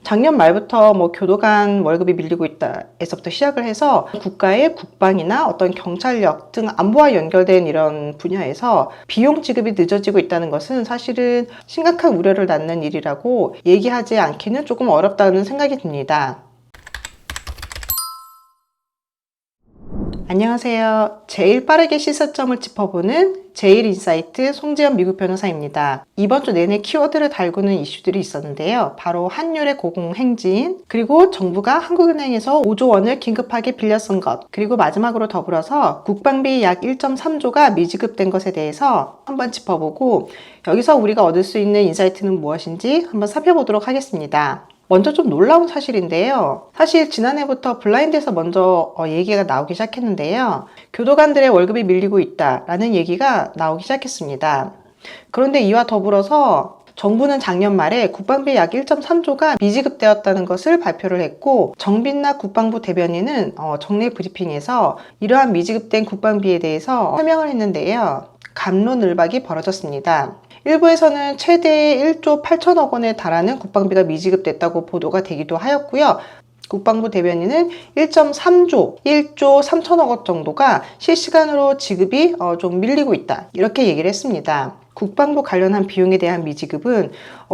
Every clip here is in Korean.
작년 말부터 뭐 교도관 월급이 밀리고 있다에서부터 시작을 해서 국가의 국방이나 어떤 경찰력 등 안보와 연결된 이런 분야에서 비용 지급이 늦어지고 있다는 것은 사실은 심각한 우려를 낳는 일이라고 얘기하지 않기는 조금 어렵다는 생각이 듭니다. 안녕하세요. 제일 빠르게 시사점을 짚어보는 제일인사이트 송지연 미국 변호사입니다. 이번 주 내내 키워드를 달구는 이슈들이 있었는데요. 바로 환율의 고공행진, 그리고 정부가 한국은행에서 5조 원을 긴급하게 빌려 쓴 것, 그리고 마지막으로 더불어서 국방비 약 1.3조가 미지급된 것에 대해서 한번 짚어보고, 여기서 우리가 얻을 수 있는 인사이트는 무엇인지 한번 살펴보도록 하겠습니다. 먼저 좀 놀라운 사실인데요. 사실 지난해부터 블라인드에서 먼저 얘기가 나오기 시작했는데요. 교도관들의 월급이 밀리고 있다라는 얘기가 나오기 시작했습니다. 그런데 이와 더불어서 정부는 작년 말에 국방비 약 1.3조가 미지급되었다는 것을 발표를 했고, 정빈락 국방부 대변인은 정례 브리핑에서 이러한 미지급된 국방비에 대해서 설명을 했는데요. 갑론을박이 벌어졌습니다. 일부에서는 최대 1조 8천억 원에 달하는 국방비가 미지급됐다고 보도가 되기도 하였고요. 국방부 대변인은 1.3조, 1조 3천억 원 정도가 실시간으로 지급이 좀 밀리고 있다, 이렇게 얘기를 했습니다. 국방부 관련한 비용에 대한 미지급은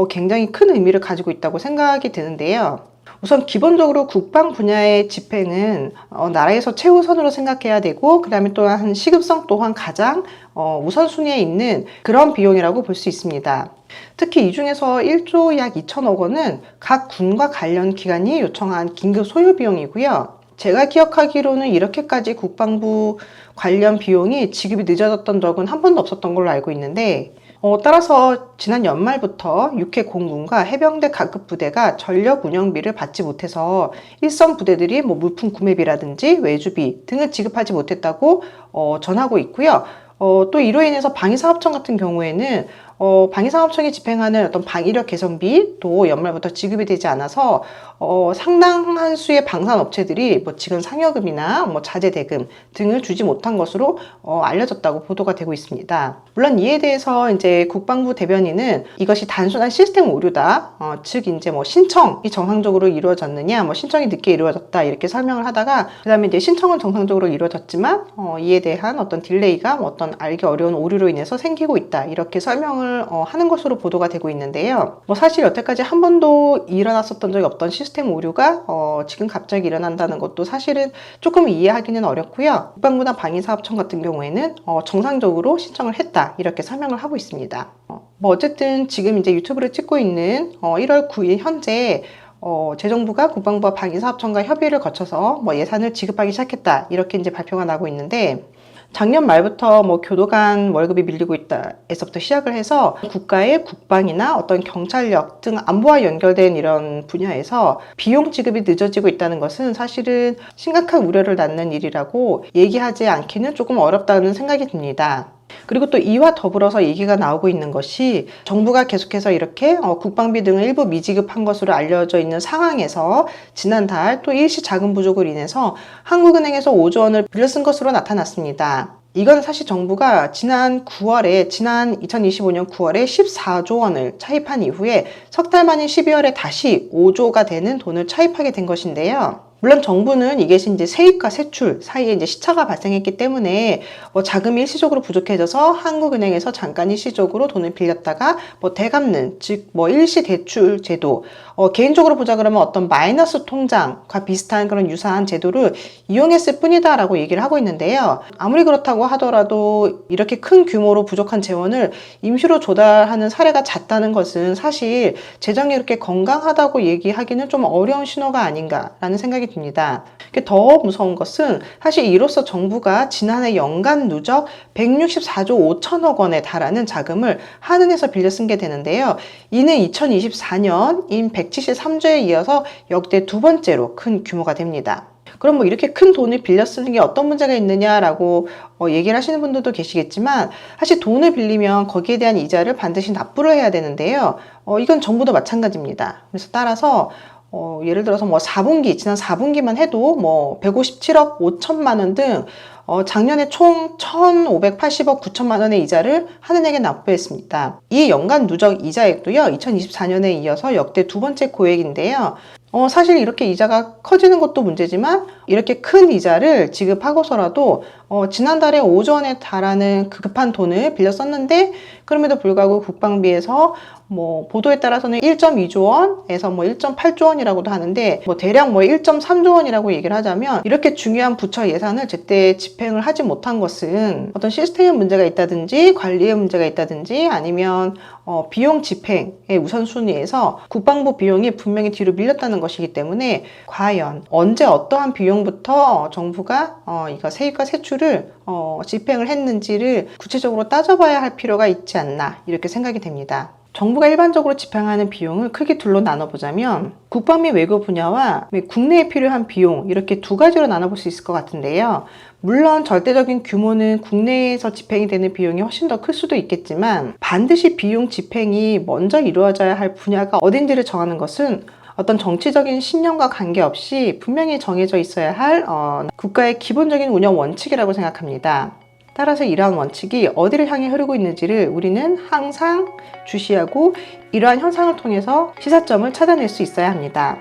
굉장히 큰 의미를 가지고 있다고 생각이 드는데요. 우선 기본적으로 국방 분야의 집행은 나라에서 최우선으로 생각해야 되고, 그 다음에 또한 시급성 또한 가장 우선순위에 있는 그런 비용이라고 볼 수 있습니다. 특히 이 중에서 1조 약 2천억 원은 각 군과 관련 기관이 요청한 긴급 소요 비용이고요. 제가 기억하기로는 이렇게까지 국방부 관련 비용이 지급이 늦어졌던 적은 한 번도 없었던 걸로 알고 있는데, 따라서 지난 연말부터 육해 공군과 해병대 각급 부대가 전력 운영비를 받지 못해서 일선 부대들이 뭐 물품 구매비라든지 외주비 등을 지급하지 못했다고 전하고 있고요. 또 이로 인해서 방위사업청 같은 경우에는 방위사업청이 집행하는 어떤 방위력 개선비도 연말부터 지급이 되지 않아서 상당한 수의 방산업체들이 뭐 지급 상여금이나 뭐 자재대금 등을 주지 못한 것으로 알려졌다고 보도가 되고 있습니다. 물론 이에 대해서 이제 국방부 대변인은 이것이 단순한 시스템 오류다, 즉 이제 뭐 신청이 정상적으로 이루어졌느냐, 뭐 신청이 늦게 이루어졌다, 이렇게 설명을 하다가 그다음에 이제 신청은 정상적으로 이루어졌지만 이에 대한 어떤 딜레이가 어떤 알기 어려운 오류로 인해서 생기고 있다, 이렇게 설명을 하는 것으로 보도가 되고 있는데요. 뭐 사실 여태까지 한 번도 일어났었던 적이 없던 시스템 오류가 지금 갑자기 일어난다는 것도 사실은 조금 이해하기는 어렵고요. 국방부나 방위사업청 같은 경우에는 정상적으로 신청을 했다, 이렇게 설명을 하고 있습니다. 뭐 어쨌든 지금 이제 유튜브를 찍고 있는 1월 9일 현재 재정부가 국방부와 방위사업청과 협의를 거쳐서 뭐 예산을 지급하기 시작했다, 이렇게 이제 발표가 나고 있는데, 작년 말부터 뭐 교도관 월급이 밀리고 있다에서부터 시작을 해서 국가의 국방이나 어떤 경찰력 등 안보와 연결된 이런 분야에서 비용 지급이 늦어지고 있다는 것은 사실은 심각한 우려를 낳는 일이라고 얘기하지 않기는 조금 어렵다는 생각이 듭니다. 그리고 또 이와 더불어서 얘기가 나오고 있는 것이, 정부가 계속해서 이렇게 국방비 등을 일부 미지급한 것으로 알려져 있는 상황에서 지난달 또 일시 자금 부족을 인해서 한국은행에서 5조 원을 빌려 쓴 것으로 나타났습니다. 이건 사실 정부가 지난 2025년 9월에 14조 원을 차입한 이후에 석 달 만인 12월에 다시 5조가 되는 돈을 차입하게 된 것인데요. 물론 정부는 이것이 이제 세입과 세출 사이에 이제 시차가 발생했기 때문에 자금이 일시적으로 부족해져서 한국은행에서 잠깐 일시적으로 돈을 빌렸다가 대갚는, 즉 일시 대출 제도, 개인적으로 보자 그러면 어떤 마이너스 통장과 비슷한 그런 유사한 제도를 이용했을 뿐이다라고 얘기를 하고 있는데요. 아무리 그렇다고 하더라도 이렇게 큰 규모로 부족한 재원을 임시로 조달하는 사례가 잦다는 것은 사실 재정이 이렇게 건강하다고 얘기하기는 좀 어려운 신호가 아닌가라는 생각이 듭니다. 더 무서운 것은 사실 이로써 정부가 지난해 연간 누적 164조 5천억 원에 달하는 자금을 한은에서 빌려 쓴 게 되는데요. 이는 2024년인 173조에 이어서 역대 두 번째로 큰 규모가 됩니다. 그럼 뭐 이렇게 큰 돈을 빌려 쓰는 게 어떤 문제가 있느냐라고 얘기를 하시는 분들도 계시겠지만, 사실 돈을 빌리면 거기에 대한 이자를 반드시 납부를 해야 되는데요. 이건 정부도 마찬가지입니다. 그래서 따라서 예를 들어서 뭐 4분기, 지난 4분기만 해도 뭐 157억 5천만 원 등 작년에 총 1,580억 9천만 원의 이자를 한은에게 납부했습니다. 이 연간 누적 이자액도요, 2024년에 이어서 역대 두 번째 고액인데요. 사실 이렇게 이자가 커지는 것도 문제지만 이렇게 큰 이자를 지급하고서라도 지난달에 5조 원에 달하는 급한 돈을 빌려 썼는데, 그럼에도 불구하고 국방비에서 뭐 보도에 따라서는 1.2조 원에서 뭐 1.8조 원이라고도 하는데, 뭐 대략 뭐 1.3조 원이라고 얘기를 하자면, 이렇게 중요한 부처 예산을 제때 집행을 하지 못한 것은 어떤 시스템의 문제가 있다든지 관리의 문제가 있다든지 아니면 비용 집행의 우선순위에서 국방부 비용이 분명히 뒤로 밀렸다는 것이기 때문에, 과연 언제 어떠한 비용부터 정부가 이거 세입과 세출을 집행을 했는지를 구체적으로 따져봐야 할 필요가 있지 않나, 이렇게 생각이 됩니다. 정부가 일반적으로 집행하는 비용을 크게 둘로 나눠보자면 국방 및 외교 분야와 국내에 필요한 비용, 이렇게 두 가지로 나눠볼 수 있을 것 같은데요. 물론 절대적인 규모는 국내에서 집행이 되는 비용이 훨씬 더 클 수도 있겠지만, 반드시 비용 집행이 먼저 이루어져야 할 분야가 어딘지를 정하는 것은 어떤 정치적인 신념과 관계없이 분명히 정해져 있어야 할 국가의 기본적인 운영 원칙이라고 생각합니다. 따라서 이러한 원칙이 어디를 향해 흐르고 있는지를 우리는 항상 주시하고, 이러한 현상을 통해서 시사점을 찾아낼 수 있어야 합니다.